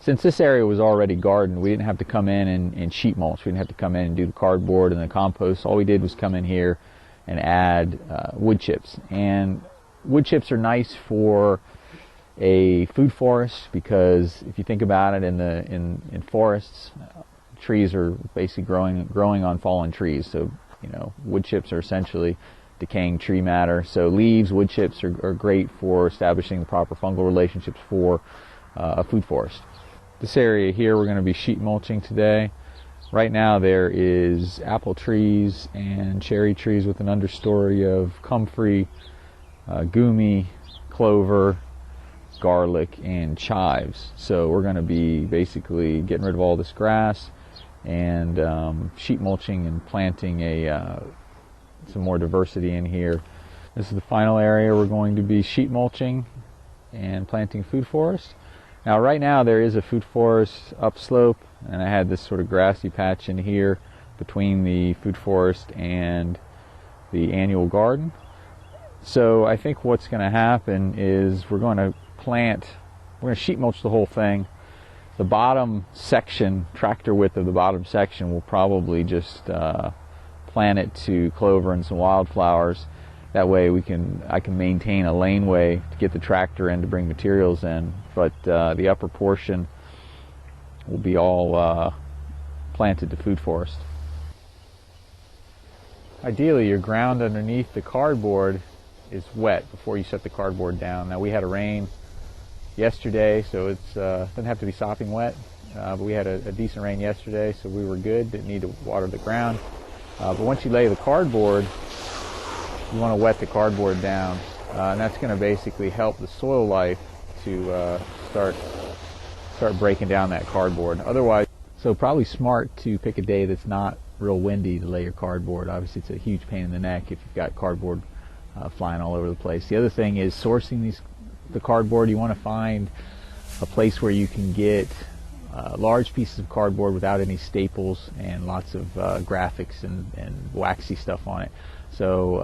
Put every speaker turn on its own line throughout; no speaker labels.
since this area was already gardened, we didn't have to come in and sheet mulch. We didn't have to come in and do the cardboard and the compost. All we did was come in here and add wood chips. And wood chips are nice for a food forest, because if you think about it, in forests, trees are basically growing on fallen trees. So wood chips are essentially decaying tree matter. So leaves, wood chips are great for establishing the proper fungal relationships for a food forest. This area here we're going to be sheet mulching today. Right now there is apple trees and cherry trees with an understory of comfrey, gumi, clover, garlic, and chives. So we're going to be basically getting rid of all this grass and sheet mulching and planting some more diversity in here. This is the final area we're going to be sheet mulching and planting food forest. Now right now there is a food forest upslope, and I had this sort of grassy patch in here between the food forest and the annual garden. So I think what's going to happen is we're going to sheet mulch the whole thing. The bottom section, tractor width of the bottom section, will probably just plant it to clover and some wildflowers. That way I can maintain a laneway to get the tractor in to bring materials in, but the upper portion will be all planted to food forest. Ideally, your ground underneath the cardboard is wet before you set the cardboard down. Now we had a rain yesterday, so it doesn't have to be sopping wet, but we had a decent rain yesterday, so we were good. Didn't need to water the ground. But once you lay the cardboard, you want to wet the cardboard down, and that's going to basically help the soil life to start breaking down that cardboard. Otherwise, so probably smart to pick a day that's not real windy to lay your cardboard. Obviously, it's a huge pain in the neck if you've got cardboard flying all over the place. The other thing is sourcing the cardboard. You want to find a place where you can get large pieces of cardboard without any staples and lots of graphics and waxy stuff on it. So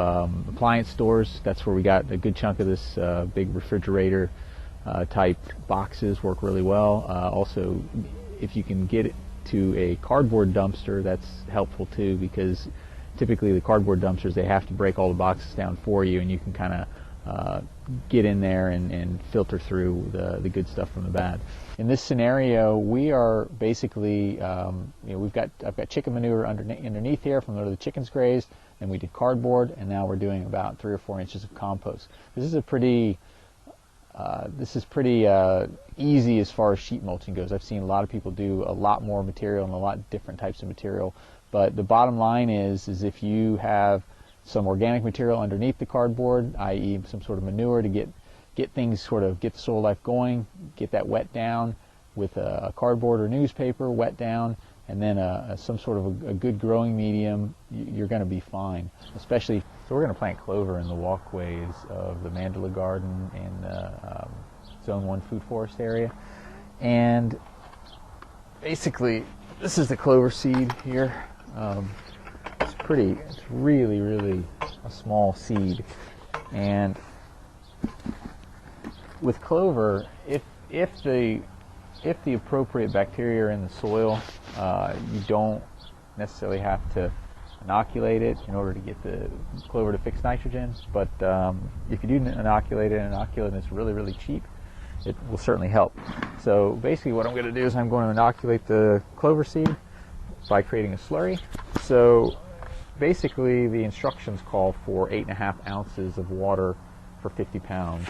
appliance stores, that's where we got a good chunk of this. Big refrigerator type boxes work really well. Also, if you can get it to a cardboard dumpster, that's helpful too, because typically the cardboard dumpsters, they have to break all the boxes down for you, and you can kind of get in there and filter through the good stuff from the bad. In this scenario, we are basically, I've got chicken manure underneath here from where the chickens grazed, and we did cardboard, and now we're doing about 3 or 4 inches of compost. This is pretty easy as far as sheet mulching goes. I've seen a lot of people do a lot more material and a lot different types of material, but the bottom line is if you have some organic material underneath the cardboard, i.e. some sort of manure to get things get the soil life going, get that wet down with a cardboard or newspaper, wet down, and then some sort of a good growing medium, you're going to be fine. Especially, so we're going to plant clover in the walkways of the Mandala Garden and the Zone 1 food forest area. And basically, this is the clover seed here. It's really, really a small seed. And with clover, if the appropriate bacteria are in the soil, you don't necessarily have to inoculate it in order to get the clover to fix nitrogen. But if you do inoculate it, and inoculant is really, really cheap, it will certainly help. So basically what I'm going to do is I'm going to inoculate the clover seed by creating a slurry. So basically the instructions call for 8.5 ounces of water for 50 pounds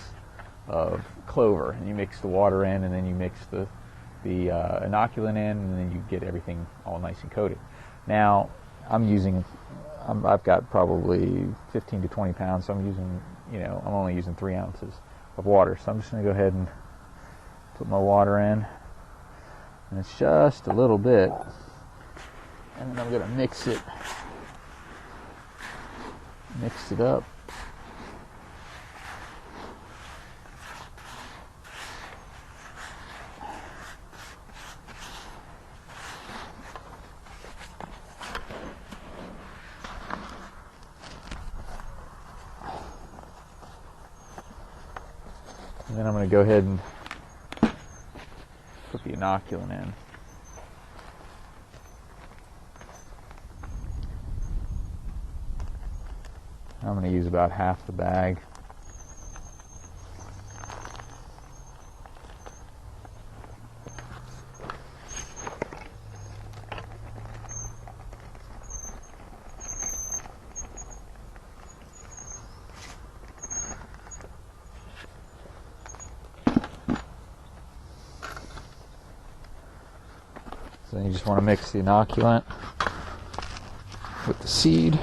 of clover, and you mix the water in, and then you mix the inoculant in, and then you get everything all nice and coated. Now I've got probably 15 to 20 pounds, so I'm only using 3 ounces of water. So I'm just going to go ahead and put my water in, and it's just a little bit, and then I'm going to mix it up. And then I'm going to go ahead and put the the inoculant in. I'm going to use about half the bag. So then you just want to mix the inoculant with the seed.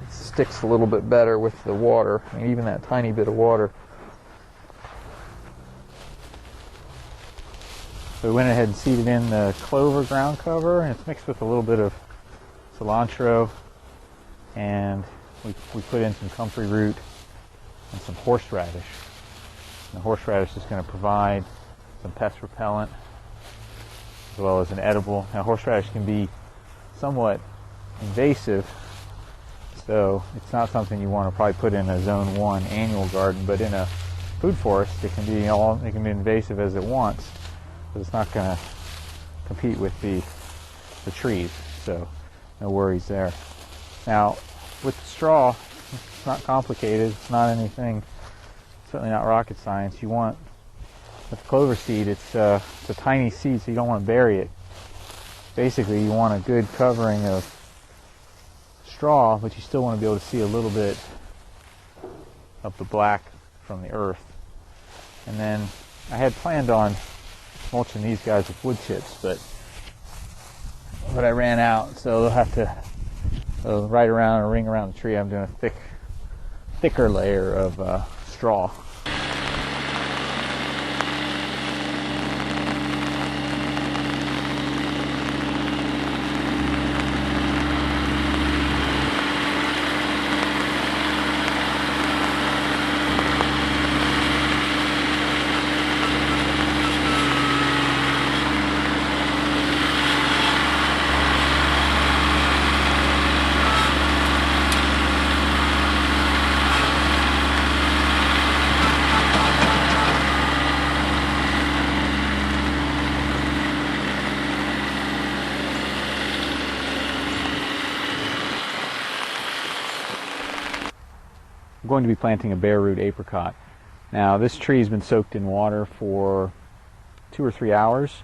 It sticks a little bit better with the water, I mean, even that tiny bit of water. So we went ahead and seeded in the clover ground cover, and it's mixed with a little bit of cilantro, and we put in some comfrey root and some horseradish. And the horseradish is going to provide some pest repellent as well as an edible. Now, horseradish can be somewhat invasive, so it's not something you want to probably put in a Zone 1 annual garden, but in a food forest it can be invasive as it wants, but it's not going to compete with the trees, so no worries there. Now, with the straw, it's not complicated. It's not anything, certainly not rocket science. You want, with clover seed, it's a tiny seed, so you don't want to bury it. Basically, you want a good covering of straw, but you still want to be able to see a little bit of the black from the earth. And then I had planned on mulching these guys with wood chips, but I ran out, so they'll have to right around or ring around the tree. I'm doing a thicker layer of straw. I'm going to be planting a bare root apricot. Now, this tree has been soaked in water for 2 or 3 hours,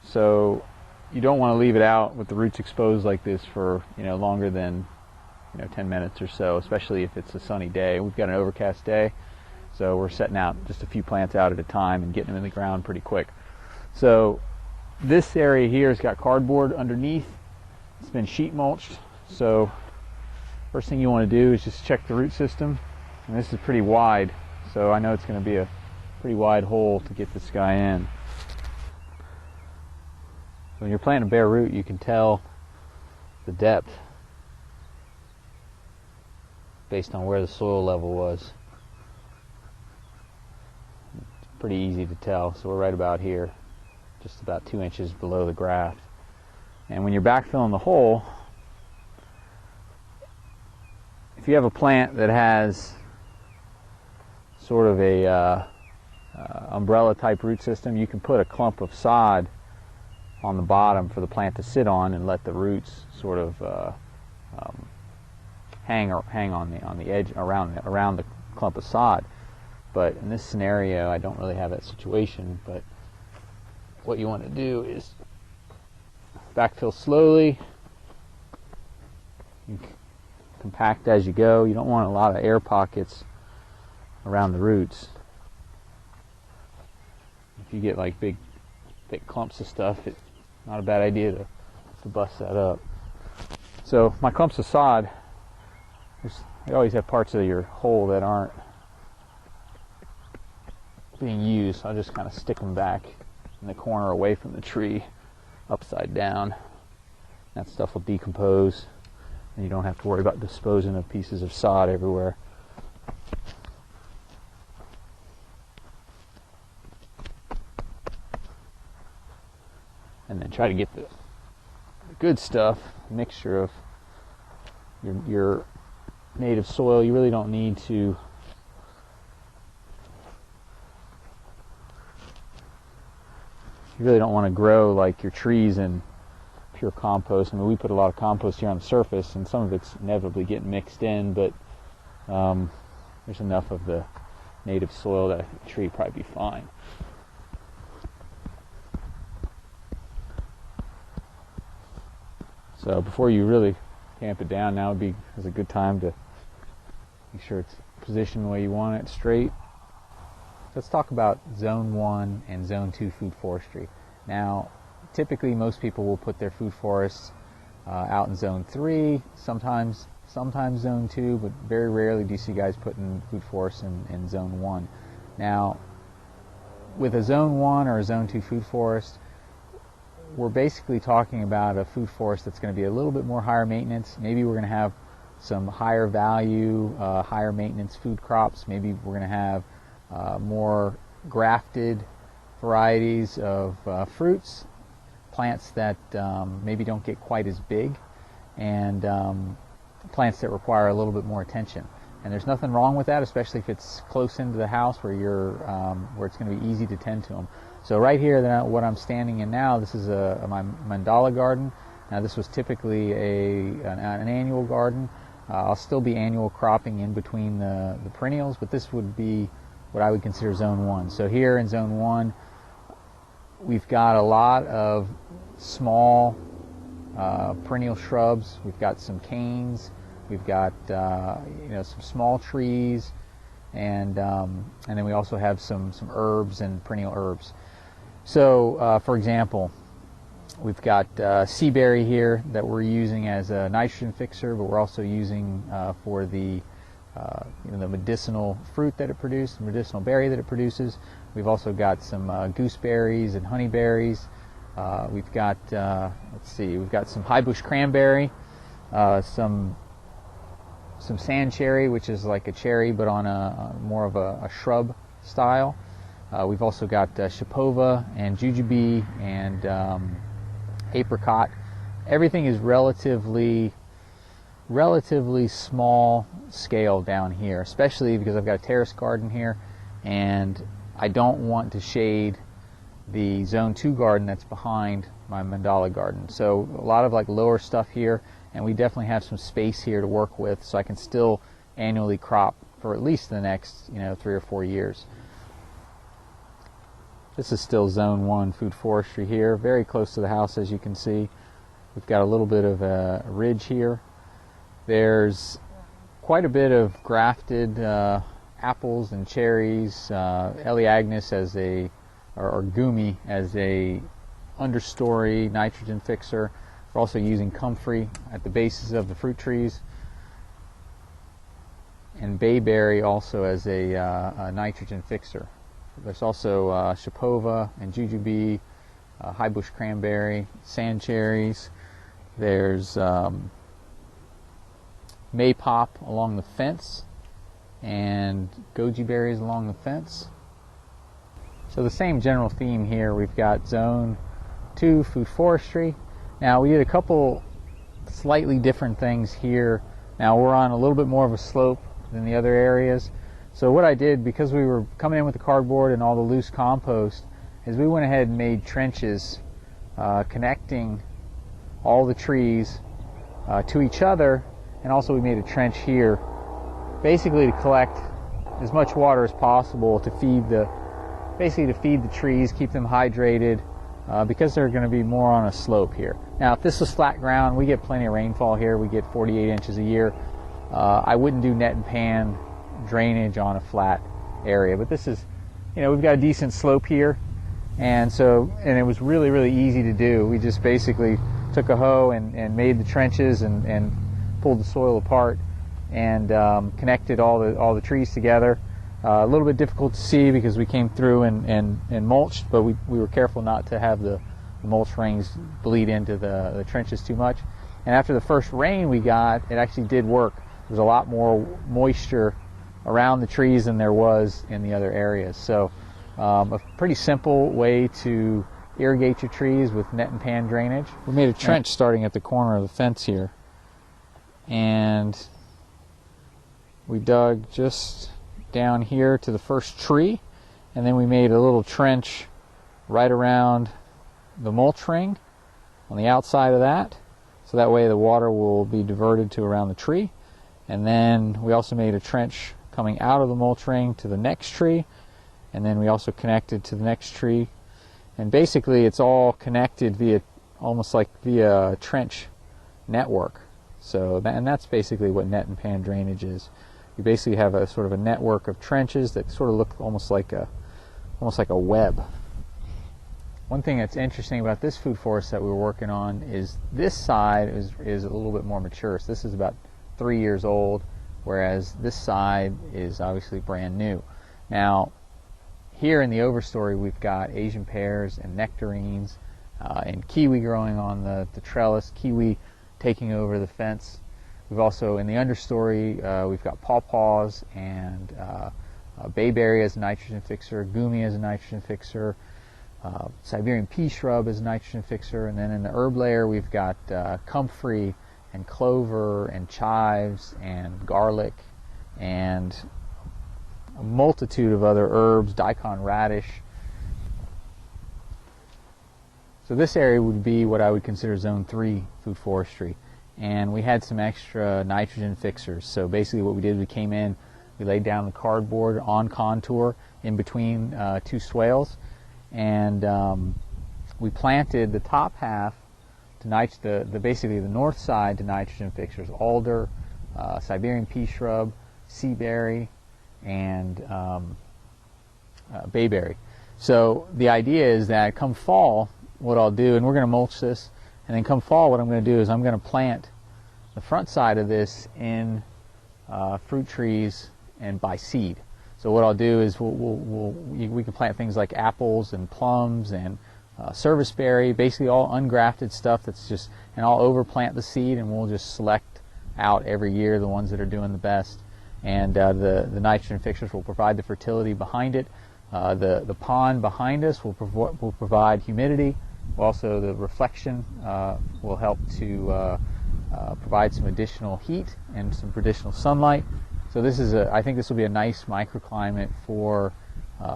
so you don't want to leave it out with the roots exposed like this for longer than 10 minutes or so, especially if it's a sunny day. We've got an overcast day, so we're setting out just a few plants out at a time and getting them in the ground pretty quick. So this area here has got cardboard underneath. It's been sheet mulched, so first thing you want to do is just check the root system. And this is pretty wide, so I know it's going to be a pretty wide hole to get this guy in. When you're planting a bare root, you can tell the depth based on where the soil level was. It's pretty easy to tell, so we're right about here, just about 2 inches below the graft. And when you're backfilling the hole, if you have a plant that has sort of a umbrella type root system, you can put a clump of sod on the bottom for the plant to sit on and let the roots sort of hang on the edge around the clump of sod. But in this scenario, I don't really have that situation. But what you want to do is backfill slowly. You compact as you go. You don't want a lot of air pockets around the roots. If you get like big thick clumps of stuff, it's not a bad idea to bust that up. So my clumps of sod, you always have parts of your hole that aren't being used. So I'll just kind of stick them back in the corner away from the tree, upside down. That stuff will decompose, and you don't have to worry about disposing of pieces of sod everywhere. And then try to get the good stuff, mixture of your native soil. You really don't need to you really don't want to grow like your trees in pure compost. I mean, we put a lot of compost here on the surface, and some of it's inevitably getting mixed in, but there's enough of the native soil that a tree would probably be fine. So before you really tamp it down, now is a good time to make sure it's positioned the way you want it, straight. Let's talk about Zone 1 and Zone 2 food forestry. Now, typically most people will put their food forests out in Zone 3, sometimes Zone 2, but very rarely do you see guys putting food forests in Zone 1. Now, with a Zone 1 or a Zone 2 food forest, we're basically talking about a food forest that's going to be a little bit more higher maintenance. Maybe we're going to have some higher value, higher maintenance food crops. Maybe we're going to have more grafted varieties of fruits, plants that maybe don't get quite as big, and plants that require a little bit more attention. And there's nothing wrong with that, especially if it's close into the house where where it's going to be easy to tend to them. So right here, what I'm standing in now, this is my mandala garden. Now this was typically an annual garden. I'll still be annual cropping in between the perennials, but this would be what I would consider Zone 1. So here in Zone 1, we've got a lot of small perennial shrubs. We've got some canes. We've got some small trees, and then we also have some herbs and perennial herbs. So, for example, we've got sea berry here that we're using as a nitrogen fixer, but we're also using for the medicinal fruit that it produces, the medicinal berry that it produces. We've also got some gooseberries and honeyberries. We've got we've got some high bush cranberry, some sand cherry, which is like a cherry but on more of a shrub style. We've also got shipova and jujube and apricot. Everything is relatively small scale down here, especially because I've got a terrace garden here, and I don't want to shade the Zone 2 garden that's behind my mandala garden. So a lot of like lower stuff here, and we definitely have some space here to work with, so I can still annually crop for at least the next 3 or 4 years. This is still Zone 1 food forestry here, very close to the house, as you can see. We've got a little bit of a ridge here. There's quite a bit of grafted apples and cherries, Eleagnus or gumi as a understory nitrogen fixer. We're also using comfrey at the bases of the fruit trees, and bayberry also as a nitrogen fixer. There's also shipova and jujube, high bush cranberry, sand cherries. There's maypop along the fence and goji berries along the fence. So the same general theme here. We've got Zone 2 food forestry. Now we did a couple slightly different things here. Now we're on a little bit more of a slope than the other areas. So what I did, because we were coming in with the cardboard and all the loose compost, is we went ahead and made trenches connecting all the trees to each other, and also we made a trench here basically to collect as much water as possible to feed the trees, keep them hydrated, because they're going to be more on a slope here. Now if this was flat ground, we get plenty of rainfall here. We get 48 inches a year. I wouldn't do net and pan drainage on a flat area, but this is, we've got a decent slope here, and it was really easy to do. We just basically took a hoe and made the trenches and pulled the soil apart and connected all the trees together. A little bit difficult to see because we came through and mulched, but we were careful not to have the mulch rings bleed into the trenches too much. And after the first rain we got, it actually did work. There was a lot more moisture around the trees than there was in the other areas. So a pretty simple way to irrigate your trees with net and pan drainage. We made a trench starting at the corner of the fence here, and we dug just down here to the first tree, and then we made a little trench right around the mulch ring on the outside of that, so that way the water will be diverted to around the tree. And then we also made a trench coming out of the mulch ring to the next tree, and then we also connected to the next tree. And basically it's all connected via, almost like via trench network. So and that's basically what net and pan drainage is. You basically have a sort of a network of trenches that sort of look almost like a web. One thing that's interesting about this food forest that we were working on is this side is a little bit more mature. So this is about 3 years old, whereas this side is obviously brand new. Now, here in the overstory, we've got Asian pears and nectarines and kiwi growing on the trellis, kiwi taking over the fence. We've also, in the understory, we've got pawpaws and bayberry as a nitrogen fixer, gumi as a nitrogen fixer, Siberian pea shrub as a nitrogen fixer, and then in the herb layer we've got comfrey and clover and chives and garlic and a multitude of other herbs, daikon radish. So this area would be what I would consider zone 3 food forestry, and we had some extra nitrogen fixers. So basically what we did, we came in, we laid down the cardboard on contour in between 2 swales, and we planted the top half to basically the north side to nitrogen fixtures: alder, Siberian pea shrub, seaberry, and bayberry. So the idea is that come fall, what I'll do, and we're going to mulch this, and then come fall what I'm going to do is I'm going to plant the front side of this in fruit trees and by seed. So what I'll do is we can plant things like apples and plums and serviceberry, basically all ungrafted stuff that's just, and I'll overplant the seed, and we'll just select out every year the ones that are doing the best. And the nitrogen fixtures will provide the fertility behind it. The pond behind us will provide humidity. Also, the reflection will help to provide some additional heat and some additional sunlight. So this is I think this will be a nice microclimate for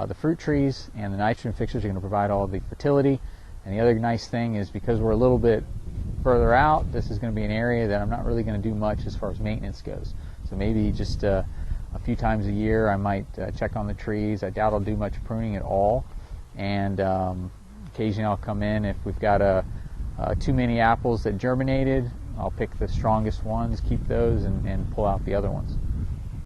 the fruit trees, and the nitrogen fixtures are going to provide all the fertility. And the other nice thing is, because we're a little bit further out, this is going to be an area that I'm not really going to do much as far as maintenance goes. So maybe just a few times a year I might check on the trees. I doubt I'll do much pruning at all, and occasionally I'll come in if we've got too many apples that germinated. I'll pick the strongest ones, keep those, and pull out the other ones.